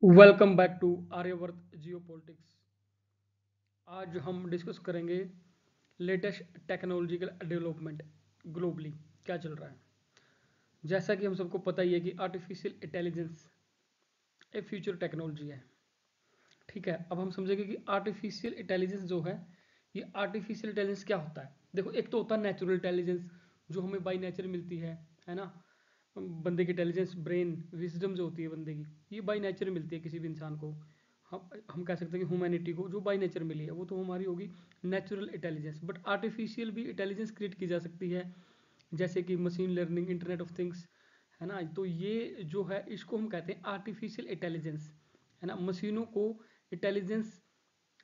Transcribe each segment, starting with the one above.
Welcome back to Aryavart geopolitics. आज हम discuss करेंगे लेटेस्ट टेक्नोलॉजिकल डेवलपमेंट ग्लोबली क्या चल रहा है। जैसा कि हम सबको पता ही है कि आर्टिफिशियल इंटेलिजेंस एक फ्यूचर टेक्नोलॉजी है। ठीक है, अब हम समझेंगे कि आर्टिफिशियल इंटेलिजेंस जो है, ये आर्टिफिशियल इंटेलिजेंस क्या होता है। देखो, एक तो होता है नेचुरल इंटेलिजेंस जो हमें बाई नेचर मिलती है ना। बंदे की इंटेलिजेंस, ब्रेन, विजडम जो होती है बंदे की, ये बाई नेचर मिलती है किसी भी इंसान को। हम कह सकते हैं कि ह्यूमैनिटी को जो बाई नेचर मिली है वो तो हमारी होगी नेचुरल इंटेलिजेंस। बट आर्टिफिशियल भी इंटेलिजेंस क्रिएट की जा सकती है, जैसे कि machine learning, internet of things, है ना। तो ये जो है इसको हम कहते हैं आर्टिफिशियल इंटेलिजेंस, है ना। मशीनों को इंटेलिजेंस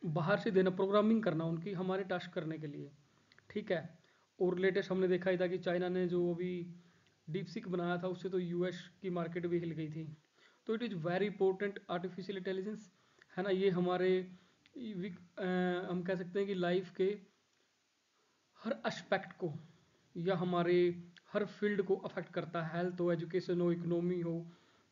बाहर से देना, प्रोग्रामिंग करना उनकी हमारे टास्क करने के लिए। ठीक है, और लेटेस्ट हमने देखा ही था कि चाइना ने जो अभी डीपसीक बनाया था उससे तो यूएस की मार्केट भी हिल गई थी। तो it is very important artificial intelligence, है ना। ये हमारे हम कह सकते हैं कि लाइफ के हर एस्पेक्ट को या हमारे हर फील्ड को अफेक्ट करता है। हेल्थ हो, एजुकेशन हो, इकोनॉमी हो,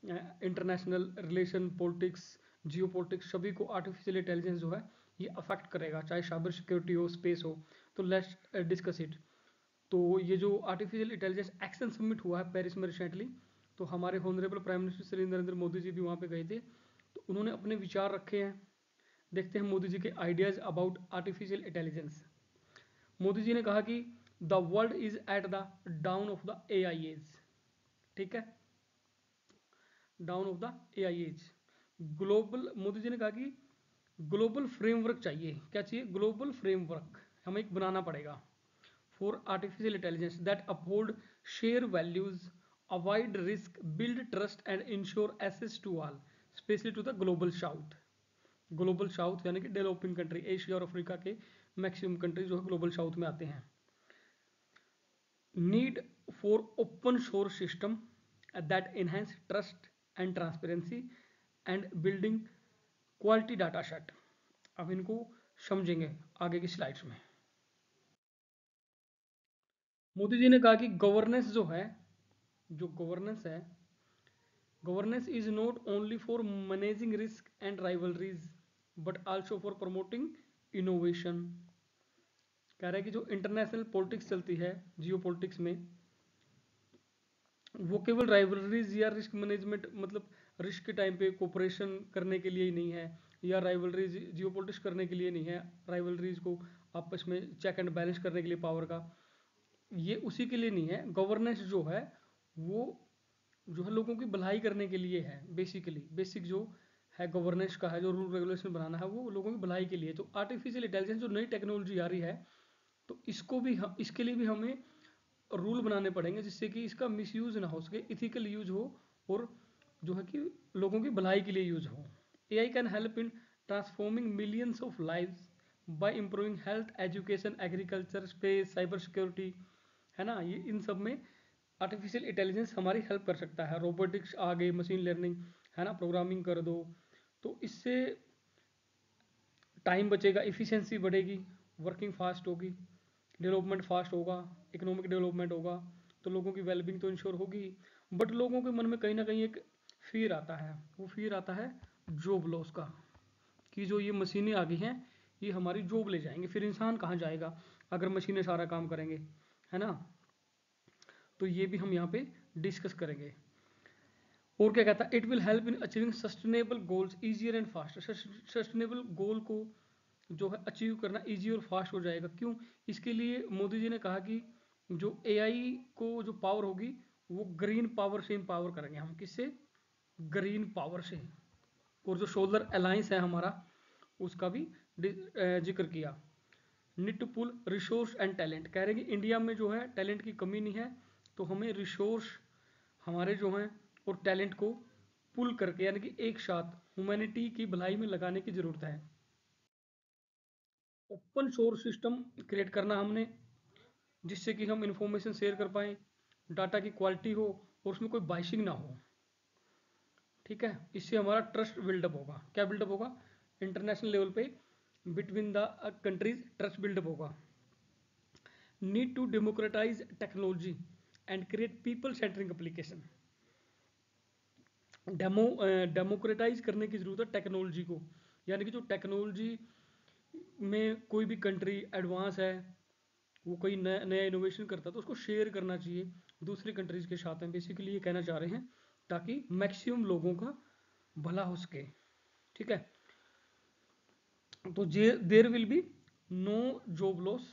इंटरनेशनल रिलेशन, पॉलिटिक्स, जियो पॉलिटिक्स, सभी को आर्टिफिशियल इंटेलिजेंस जो है ये अफेक्ट करेगा, चाहे साइबर सिक्योरिटी हो, स्पेस हो। तो लेट्स डिस्कस इट। तो ये जो आर्टिफिशियल इंटेलिजेंस एक्शन सबमिट हुआ है पेरिस में रिसेंटली, तो हमारे honourable prime minister Shri Narendra Modi ji भी वहाँ पे गए थे। तो उन्होंने अपने विचार रखे हैं। देखते हैं मोदी जी के ideas about artificial intelligence. Modi ji ने कहा कि the world is at the dawn of the AI age. ठीक है, dawn of the AI age. Global, Modi ji ने कहा कि ग्लोबल फ्रेमवर्क चाहिए। क्या चाहिए? ग्लोबल फ्रेमवर्क हमें एक बनाना पड़ेगा for artificial intelligence that uphold share values, avoid risk, build trust and ensure access to all, specially to the global south. Global south यानी कि डेवलपिंग कंट्री, एशिया और अफ्रीका के मैक्सिमम कंट्री जो है ग्लोबल साउथ में आते हैं। Need for open source system that enhance trust and transparency and building quality data set. अब इनको समझेंगे आगे की स्लाइड्स में। मोदी जी ने कहा कि गवर्नेंस जो है, जो गवर्नेंस है, governance is not only for managing risk and rivalries but also for promoting innovation. कह रहा है कि जो इंटरनेशनल पॉलिटिक्स चलती है जियो पॉलिटिक्स में, वो केवल राइवलरीज या रिस्क मैनेजमेंट, मतलब रिस्क के टाइम पे कोऑपरेशन करने के लिए ही नहीं है, या राइवलरीज जियो पॉलिटिक्स करने के लिए नहीं है, राइवलरीज को आपस में चेक एंड बैलेंस करने के लिए पावर का, ये उसी के लिए नहीं है। गवर्नेंस जो है वो जो है लोगों की भलाई करने के लिए है। बेसिकली बेसिक जो है गवर्नेंस का है, जो रूल रेगुलेशन बनाना है, वो लोगों की भलाई के लिए। तो आर्टिफिशियल इंटेलिजेंस जो नई टेक्नोलॉजी आ रही है, तो इसको भी हम, इसके लिए भी हमें रूल बनाने पड़ेंगे जिससे कि इसका मिसयूज ना हो सके, इथिकल यूज हो, और जो है कि लोगों की भलाई के लिए यूज हो। AI can help in transforming millions of lives by improving health, education, agriculture, space, cyber security, है ना। ये इन सब में आर्टिफिशियल इंटेलिजेंस हमारी हेल्प कर सकता है। रोबोटिक्स आ गए, मशीन लर्निंग, है ना, प्रोग्रामिंग कर दो, तो इससे टाइम बचेगा, इफ़िशियंसी बढ़ेगी, वर्किंग फास्ट होगी, डेवलपमेंट फास्ट होगा, इकोनॉमिक डेवलपमेंट होगा, तो लोगों की वेलबींग तो इंश्योर होगी। बट लोगों के मन में कहीं ना कहीं एक फियर आता है, वो फियर आता है जॉब लॉस का, कि जो ये मशीनें आ गई हैं ये हमारी जॉब ले जाएंगे, फिर इंसान कहाँ जाएगा अगर मशीनें सारा काम करेंगे, है ना। तो ये भी हम यहाँ पे डिस्कस करेंगे। और क्या कहता है, it will help in achieving sustainable goals easier and fast. Sustainable goal को जो है अचीव करना ईजी और फास्ट हो जाएगा। क्यों? इसके लिए मोदी जी ने कहा कि जो एआई को जो पावर होगी वो ग्रीन पावर से इम्पावर करेंगे हम। किससे? ग्रीन पावर से। और जो सोलर अलायंस है हमारा, उसका भी जिक्र किया। Need to pool resource and talent. कह रहे हैं कि इंडिया में जो है टैलेंट की कमी नहीं है, तो हमें रिसोर्स हमारे जो हैं और टैलेंट को पुल करके, यानी कि एक साथ ह्यूमैनिटी की भलाई में लगाने की ज़रूरत है। ओपन सोर्स सिस्टम क्रिएट करना हमने, जिससे कि हम इंफॉर्मेशन शेयर कर पाएँ, डाटा की क्वालिटी हो और उसमें कोई बाइसिंग ना हो। ठीक है, इससे हमारा ट्रस्ट बिल्डअप होगा। क्या बिल्डअप होगा? इंटरनेशनल लेवल पे between the countries trust buildup होगा। Need to democratise technology and create people centring application. Democratise करने की ज़रूरत है टेक्नोलॉजी को। यानी कि जो टेक्नोलॉजी में कोई भी कंट्री एडवांस है, वो कोई नया नया इनोवेशन करता है, तो उसको शेयर करना चाहिए दूसरी कंट्रीज़ के साथ में। बेसिकली ये कहना चाह रहे हैं, ताकि मैक्सिमम लोगों का भला हो सके। ठीक है, तो there will be no job loss,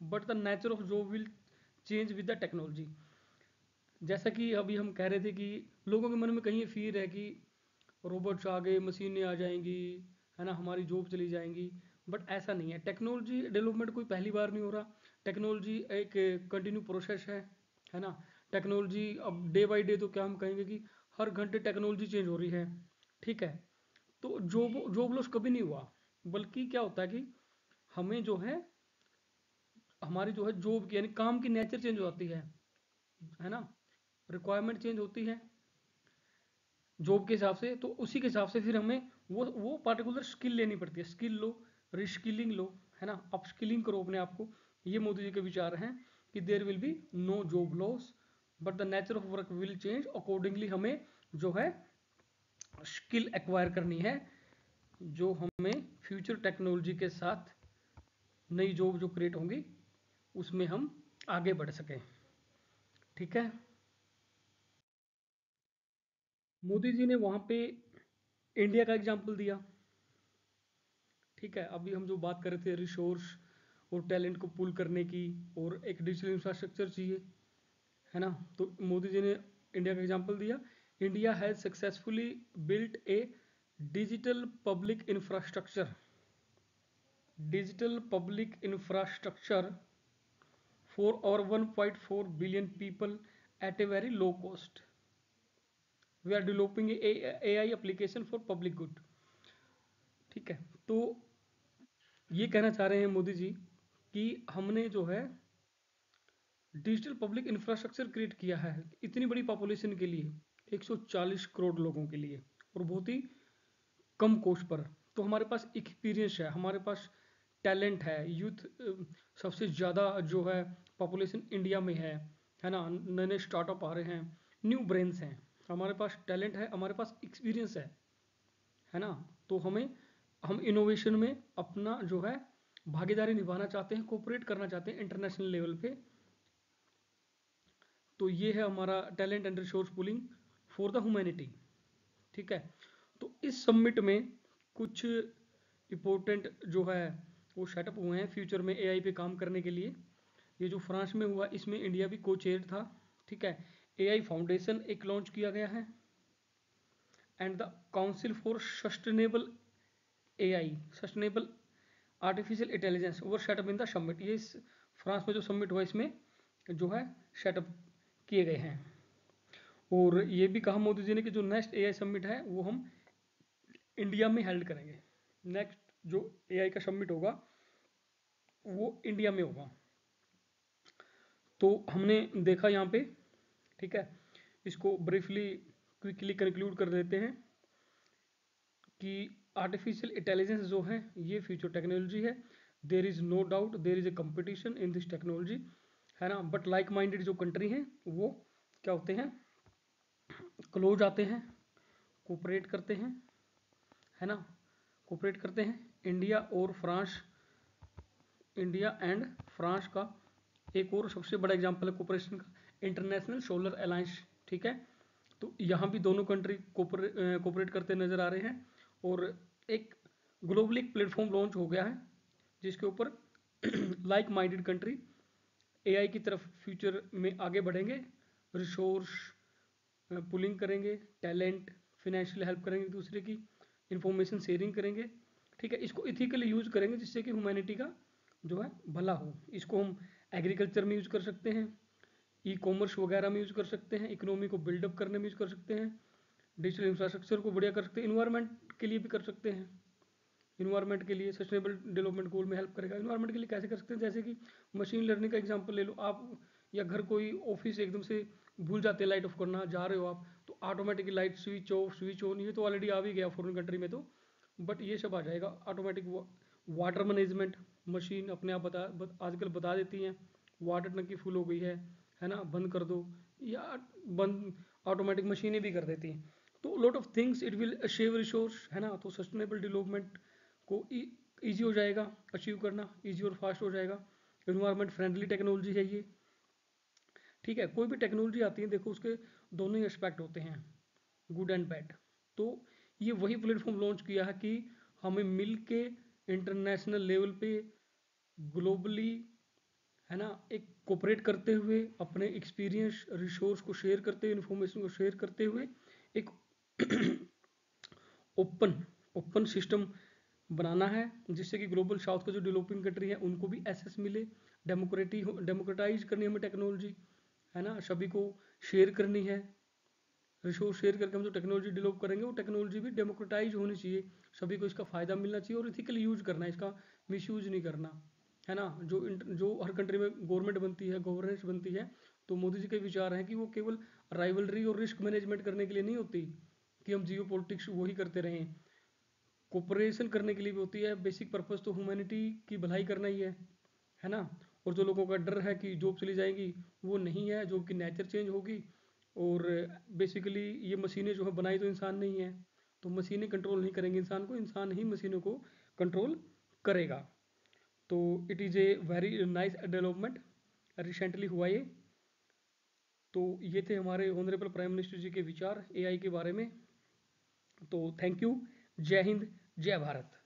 but the nature of job will change with the technology. जैसा कि अभी हम कह रहे थे कि लोगों के मन में कहीं ये फियर है कि रोबोट्स आ गए, मशीनें आ जाएंगी, है ना, हमारी जॉब चली जाएंगी। बट ऐसा नहीं है। टेक्नोलॉजी डेवलपमेंट कोई पहली बार नहीं हो रहा। टेक्नोलॉजी एक कंटिन्यू प्रोसेस है ना। टेक्नोलॉजी अब डे बाई डे तो क्या हम कहेंगे कि हर घंटे टेक्नोलॉजी चेंज हो रही है। ठीक है, तो जॉब जॉब लॉस कभी नहीं हुआ, बल्कि क्या होता है कि हमें जो है, हमारी जो है जॉब की यानी काम की नेचर चेंज हो जाती है ना, रिक्वायरमेंट चेंज होती है जॉब के हिसाब से। तो उसी के हिसाब से फिर हमें वो पार्टिकुलर स्किल लेनी पड़ती है। स्किल लो, रिस्किलिंग लो, है ना, अपस्किलिंग करो अपने आप को। ये मोदी जी के विचार हैं कि there will be no job loss, but the nature of work will change accordingly. हमें जो है स्किल एक्वायर करनी है, जो हमें फ्यूचर टेक्नोलॉजी के साथ नई जॉब जो क्रिएट होंगी उसमें हम आगे बढ़ सकें। ठीक है, मोदी जी ने वहाँ पे इंडिया का एग्जाम्पल दिया। ठीक है, अभी हम जो बात कर रहे थे रिसोर्स और टैलेंट को पुल करने की, और एक डिजिटल इंफ्रास्ट्रक्चर चाहिए, है ना। तो मोदी जी ने इंडिया का एग्जांपल दिया। India has successfully built a digital public infrastructure, digital public infrastructure for our 1.4 billion people at a very low cost. We are developing AI application for public good. ठीक है, तो ये कहना चाह रहे हैं मोदी जी कि हमने जो है डिजिटल पब्लिक इंफ्रास्ट्रक्चर क्रिएट किया है इतनी बड़ी पॉपुलेशन के लिए, 140 करोड़ लोगों के लिए, और बहुत ही कम कॉस्ट पर। तो हमारे पास एक्सपीरियंस है, हमारे पास टैलेंट है, यूथ सबसे ज़्यादा जो है पॉपुलेशन इंडिया में है ना। नए नए स्टार्टअप आ रहे हैं, न्यू ब्रेन्स हैं, हमारे पास टैलेंट है, हमारे पास एक्सपीरियंस है ना। तो हम इनोवेशन में अपना जो है भागीदारी निभाना चाहते हैं, कोऑपरेट करना चाहते हैं इंटरनेशनल लेवल पे। तो ये है हमारा talent and resource pooling for the humanity. ठीक है, तो इस समिट में कुछ इम्पोर्टेंट जो है वो सेटअप हुए हैं फ्यूचर में एआई पे काम करने के लिए। ये जो फ्रांस में हुआ इसमें इंडिया भी को चेयर था। ठीक है, एआई फाउंडेशन एक लॉन्च किया गया है, and the council for sustainable AI, sustainable artificial intelligence वो सेटअप इन द समिट। ये फ्रांस में जो समिट हुआ इसमें जो है सेटअप किए गए हैं। और ये भी कहा मोदी जी ने कि जो नेक्स्ट एआई समिट है वो हम इंडिया में हेल्ड करेंगे। नेक्स्ट जो एआई का समिट होगा वो इंडिया में होगा। तो हमने देखा यहाँ पे, ठीक है, इसको ब्रीफली क्विकली कंक्लूड कर देते हैं कि आर्टिफिशियल इंटेलिजेंस जो है ये फ्यूचर टेक्नोलॉजी है। There is no doubt there is a competition in this technology, है ना। बट लाइक माइंडेड जो कंट्री हैं वो क्या होते हैं, क्लोज आते हैं, कोऑपरेट करते हैं, है ना, कोऑपरेट करते हैं। इंडिया और फ्रांस, इंडिया एंड फ्रांस का एक और सबसे बड़ा एग्जांपल है कोऑपरेशन का, इंटरनेशनल सोलर अलायंस। ठीक है, तो यहाँ भी दोनों कंट्री कोऑपरेट करते नजर आ रहे हैं, और एक ग्लोबली एक प्लेटफॉर्म लॉन्च हो गया है जिसके ऊपर लाइक माइंडेड कंट्री एआई की तरफ फ्यूचर में आगे बढ़ेंगे, रिसोर्स पुलिंग करेंगे, टैलेंट फिनेंशियल हेल्प करेंगे एक दूसरे की, इंफॉर्मेशन शेयरिंग करेंगे। ठीक है, इसको इथिकली यूज़ करेंगे जिससे कि ह्यूमैनिटी का जो है भला हो। इसको हम एग्रीकल्चर में यूज़ कर सकते हैं, ई कॉमर्स वगैरह में यूज़ कर सकते हैं, इकोनॉमी को बिल्डअप करने में यूज़ कर सकते हैं, डिजिटल इंफ्रास्ट्रक्चर को बढ़िया कर सकते हैं, इन्वायरमेंट के लिए भी कर सकते हैं। इन्वायरमेंट के लिए सस्टेनेबल डेवलपमेंट गोल में हेल्प करेगा। इन्वायरमेंट के लिए कैसे कर सकते हैं, जैसे कि मशीन लर्निंग का एग्जांपल ले लो आप, या घर कोई ऑफिस एकदम से भूल जाते हैं लाइट ऑफ करना, जा रहे हो आप तो automatic light switch off switch on, ये तो ऑलरेडी आ भी गया फॉरेन कंट्री में तो, बट ये सब आ जाएगा ऑटोमेटिक। वाटर मैनेजमेंट मशीन अपने आप आजकल बता देती हैं, वाटर टंकी फुल हो गई है ना, बंद कर दो, या बंद ऑटोमेटिक मशीनें भी कर देती हैं। तो lot of things it will save resource, है ना। तो सस्टेनेबल डेवलपमेंट को ईजी हो जाएगा अचीव करना, ईजी और फास्ट हो जाएगा। इन्वायरमेंट फ्रेंडली टेक्नोलॉजी है ये, ठीक है। कोई भी टेक्नोलॉजी आती है देखो उसके दोनों ही एस्पेक्ट होते हैं, गुड एंड बैड। तो ये वही प्लेटफॉर्म लॉन्च किया है कि हमें मिल के इंटरनेशनल लेवल पे ग्लोबली, है ना, एक कोऑपरेट करते हुए अपने एक्सपीरियंस रिसोर्स को शेयर करते हुए, इन्फॉर्मेशन को शेयर करते हुए एक ओपन ओपन सिस्टम बनाना है, जिससे कि ग्लोबल साउथ का जो डेवलपिंग कंट्री है उनको भी एक्सेस मिले। डेमोक्रेटाइज करनी है हमें टेक्नोलॉजी, है ना, सभी को शेयर करनी है। रिसोर्स शेयर करके हम जो टेक्नोलॉजी डेवलप करेंगे वो टेक्नोलॉजी भी डेमोक्रेटाइज होनी चाहिए, सभी को इसका फ़ायदा मिलना चाहिए और इथिकल यूज करना है, इसका मिसयूज नहीं करना, है ना। जो हर कंट्री में गवर्नमेंट बनती है, गवर्नेंस बनती है, तो मोदी जी के विचार हैं कि वो केवल राइवलरी और रिस्क मैनेजमेंट करने के लिए नहीं होती कि हम जियो पॉलिटिक्स वही करते रहें, कोऑपरेशन करने के लिए भी होती है। बेसिक पर्पस तो ह्यूमैनिटी की भलाई करना ही है ना। और जो लोगों का डर है कि जॉब चली जाएंगी, वो नहीं है, जॉब की नेचर चेंज होगी। और बेसिकली ये मशीनें जो है बनाई तो इंसान नहीं है, तो मशीनें कंट्रोल नहीं करेंगी इंसान को, इंसान ही मशीनों को कंट्रोल करेगा। तो it is a very nice development recently हुआ ये। तो ये थे हमारे ऑनरेबल प्राइम मिनिस्टर जी के विचार एआई के बारे में। तो थैंक यू, जय हिंद, जय भारत।